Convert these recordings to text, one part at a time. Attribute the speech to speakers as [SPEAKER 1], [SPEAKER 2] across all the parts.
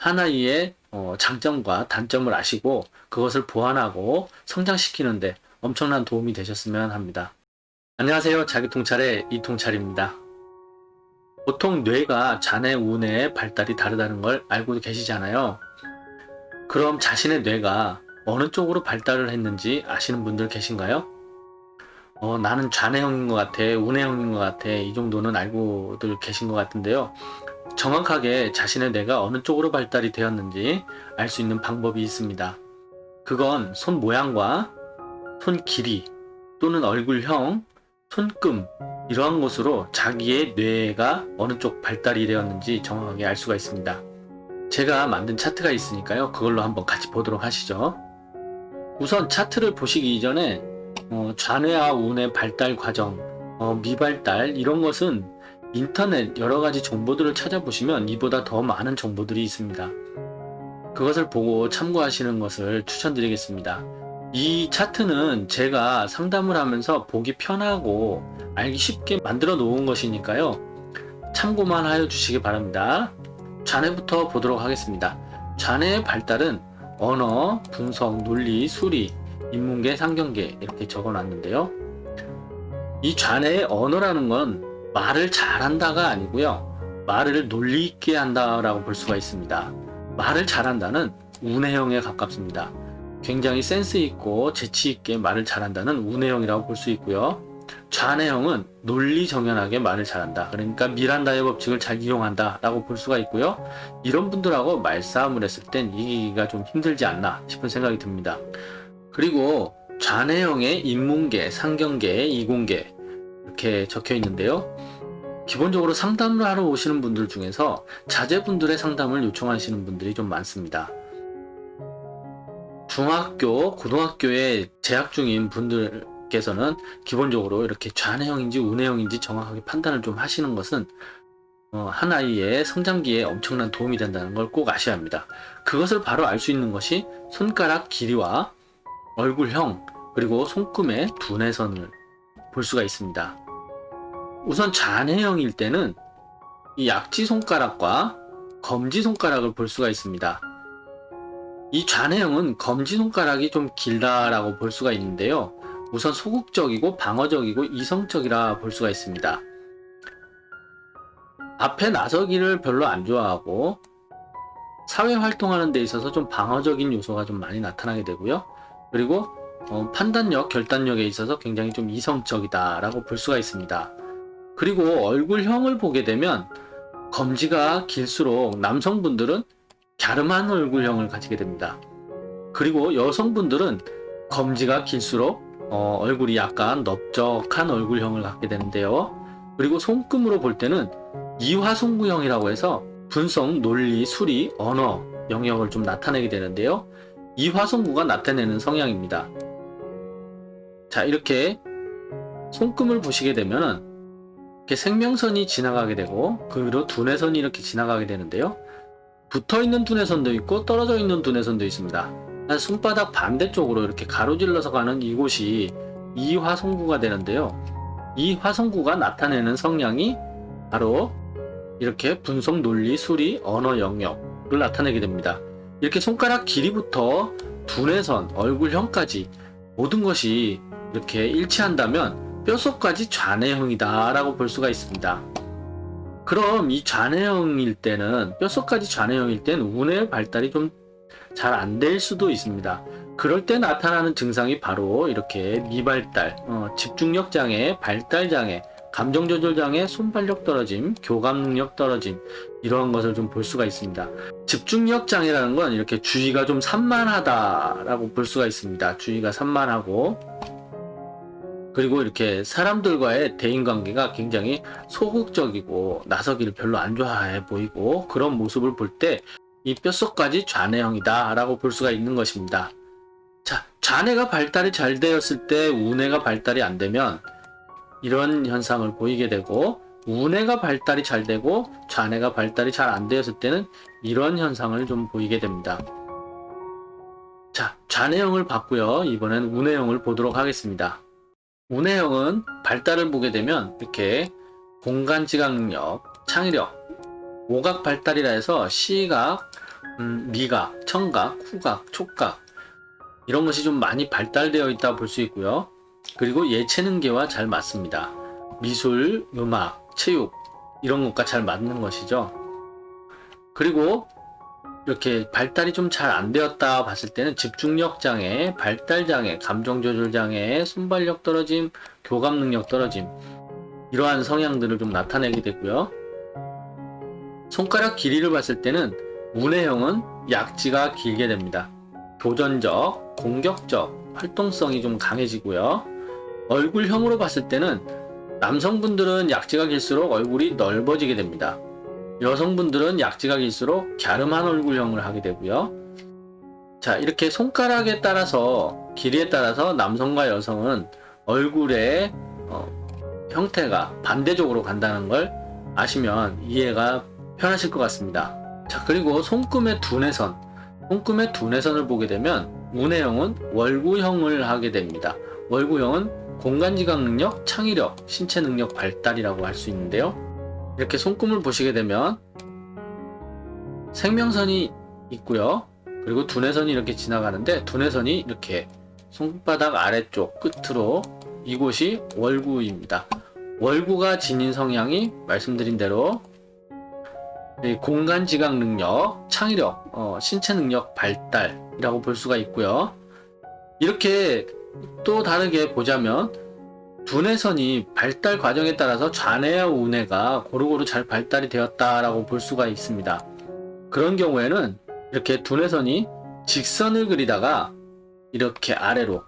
[SPEAKER 1] 하나의 장점과 단점을 아시고 그것을 보완하고 성장시키는데 엄청난 도움이 되셨으면 합니다. 안녕하세요. 자기통찰의 이통찰입니다. 보통 뇌가 자네 우뇌의 발달이 다르다는 걸 알고 계시잖아요. 그럼 자신의 뇌가 어느 쪽으로 발달을 했는지 아시는 분들 계신가요? 나는 좌뇌형인 것 같아, 우뇌형인 것 같아, 이 정도는 알고들 계신 것 같은데요. 정확하게 자신의 뇌가 어느 쪽으로 발달이 되었는지 알 수 있는 방법이 있습니다. 그건 손 모양과 손 길이 또는 얼굴형, 손금 이러한 것으로 자기의 뇌가 어느 쪽 발달이 되었는지 정확하게 알 수가 있습니다. 제가 만든 차트가 있으니까요. 그걸로 한번 같이 보도록 하시죠. 우선 차트를 보시기 이전에 좌뇌와 우뇌 발달 과정, 미발달 이런 것은 인터넷 여러 가지 정보들을 찾아보시면 이보다 더 많은 정보들이 있습니다. 그것을 보고 참고하시는 것을 추천드리겠습니다. 이 차트는 제가 상담을 하면서 보기 편하고 알기 쉽게 만들어 놓은 것이니까요. 참고만 하여 주시기 바랍니다. 좌뇌부터 보도록 하겠습니다. 좌뇌의 발달은 언어, 분석, 논리, 수리, 인문계, 상경계 이렇게 적어 놨는데요. 이 좌뇌의 언어라는 건 말을 잘한다가 아니고요. 말을 논리 있게 한다라고 볼 수가 있습니다. 말을 잘한다는 우뇌형에 가깝습니다. 굉장히 센스 있고 재치 있게 말을 잘한다는 우뇌형이라고 볼 수 있고요. 좌뇌형은 논리 정연하게 말을 잘한다. 그러니까 미란다의 법칙을 잘 이용한다 라고 볼 수가 있고요. 이런 분들하고 말싸움을 했을 땐 이기기가 좀 힘들지 않나 싶은 생각이 듭니다. 그리고 좌뇌형의 인문계, 상경계, 이공계 이렇게 적혀 있는데요. 기본적으로 상담을 하러 오시는 분들 중에서 자제분들의 상담을 요청하시는 분들이 좀 많습니다. 중학교, 고등학교에 재학 중인 분들께서는 기본적으로 이렇게 좌뇌형인지 우뇌형인지 정확하게 판단을 좀 하시는 것은 한 아이의 성장기에 엄청난 도움이 된다는 걸 꼭 아셔야 합니다. 그것을 바로 알 수 있는 것이 손가락 길이와 얼굴형 그리고 손금의 두뇌선을 볼 수가 있습니다. 우선 좌뇌형일 때는 이 약지손가락과 검지손가락을 볼 수가 있습니다. 이 좌뇌형은 검지손가락이 좀 길다라고 볼 수가 있는데요. 우선 소극적이고 방어적이고 이성적이라 볼 수가 있습니다. 앞에 나서기를 별로 안 좋아하고 사회활동하는 데 있어서 좀 방어적인 요소가 좀 많이 나타나게 되고요. 그리고 판단력, 결단력에 있어서 굉장히 좀 이성적이다라고 볼 수가 있습니다. 그리고 얼굴형을 보게 되면 검지가 길수록 남성분들은 갸름한 얼굴형을 가지게 됩니다. 그리고 여성분들은 검지가 길수록 얼굴이 약간 넓적한 얼굴형을 갖게 되는데요. 그리고 손금으로 볼 때는 이화송구형이라고 해서 분석, 논리, 수리, 언어 영역을 좀 나타내게 되는데요. 이화송구가 나타내는 성향입니다. 자, 이렇게 손금을 보시게 되면은 이렇게 생명선이 지나가게 되고 그리고 두뇌선이 이렇게 지나가게 되는데요. 붙어있는 두뇌선도 있고 떨어져 있는 두뇌선도 있습니다. 손바닥 반대쪽으로 이렇게 가로질러서 가는 이곳이 이화성구가 되는데요. 이 화성구가 나타내는 성향이 바로 이렇게 분석, 논리, 수리, 언어 영역을 나타내게 됩니다. 이렇게 손가락 길이부터 두뇌선, 얼굴형까지 모든 것이 이렇게 일치한다면 뼛속까지 좌뇌형이다 라고 볼 수가 있습니다. 그럼 이 좌뇌형일 때는 뼛속까지 좌뇌형일 때는 우뇌의 발달이 좀 잘 안 될 수도 있습니다. 그럴 때 나타나는 증상이 바로 이렇게 미발달, 집중력 장애, 발달 장애, 감정 조절 장애, 손발력 떨어짐, 교감 능력 떨어짐 이러한 것을 좀 볼 수가 있습니다. 집중력 장애라는 건 이렇게 주의가 좀 산만하다라고 볼 수가 있습니다. 주의가 산만하고 그리고 이렇게 사람들과의 대인관계가 굉장히 소극적이고 나서기를 별로 안 좋아해 보이고 그런 모습을 볼 때 이 뼛속까지 좌뇌형이다 라고 볼 수가 있는 것입니다. 자, 좌뇌가 발달이 잘 되었을 때 우뇌가 발달이 안 되면 이런 현상을 보이게 되고 우뇌가 발달이 잘 되고 좌뇌가 발달이 잘 안 되었을 때는 이런 현상을 좀 보이게 됩니다. 자, 좌뇌형을 봤고요. 이번엔 우뇌형을 보도록 하겠습니다. 우뇌형은 발달을 보게 되면 이렇게 공간 지각 능력, 창의력, 오각 발달이라 해서 시각, 미각, 청각, 후각, 촉각 이런 것이 좀 많이 발달되어 있다 볼 수 있고요. 그리고 예체능계와 잘 맞습니다. 미술, 음악, 체육 이런 것과 잘 맞는 것이죠. 그리고 이렇게 발달이 좀 잘 안 되었다 봤을 때는 집중력 장애, 발달 장애, 감정 조절 장애, 순발력 떨어짐, 교감 능력 떨어짐 이러한 성향들을 좀 나타내게 되고요. 손가락 길이를 봤을 때는 운해형은 약지가 길게 됩니다. 도전적, 공격적, 활동성이 좀 강해지고요. 얼굴형으로 봤을 때는 남성분들은 약지가 길수록 얼굴이 넓어지게 됩니다. 여성분들은 약지가 길수록 갸름한 얼굴형을 하게 되고요. 자, 이렇게 손가락에 따라서 길이에 따라서 남성과 여성은 얼굴의 형태가 반대쪽으로 간다는 걸 아시면 이해가 편하실 것 같습니다. 자, 그리고 손금의 두뇌선, 손금의 두뇌선을 보게 되면 운해형은 월구형을 하게 됩니다. 월구형은 공간지각 능력, 창의력, 신체 능력 발달이라고 할 수 있는데요. 이렇게 손금을 보시게 되면 생명선이 있고요. 그리고 두뇌선이 이렇게 지나가는데 두뇌선이 이렇게 손바닥 아래쪽 끝으로 이곳이 월구입니다. 월구가 지닌 성향이 말씀드린 대로 공간지각 능력, 창의력, 신체 능력 발달이라고 볼 수가 있고요. 이렇게 또 다르게 보자면 두뇌선이 발달 과정에 따라서 좌뇌와 우뇌가 고루고루 잘 발달이 되었다라고 볼 수가 있습니다. 그런 경우에는 이렇게 두뇌선이 직선을 그리다가 이렇게 아래로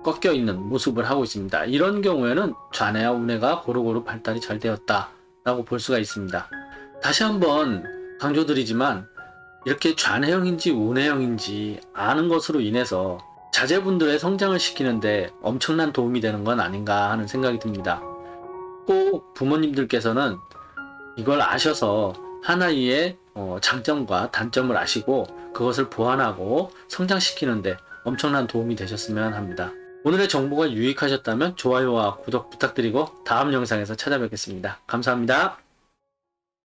[SPEAKER 1] 꺾여 있는 모습을 하고 있습니다. 이런 경우에는 좌뇌와 우뇌가 고루고루 발달이 잘 되었다라고 볼 수가 있습니다. 다시 한번 강조드리지만 이렇게 좌뇌형인지 우뇌형인지 아는 것으로 인해서 자제분들의 성장을 시키는데 엄청난 도움이 되는 건 아닌가 하는 생각이 듭니다. 꼭 부모님들께서는 이걸 아셔서 하나의 장점과 단점을 아시고 그것을 보완하고 성장시키는데 엄청난 도움이 되셨으면 합니다. 오늘의 정보가 유익하셨다면 좋아요와 구독 부탁드리고 다음 영상에서 찾아뵙겠습니다. 감사합니다.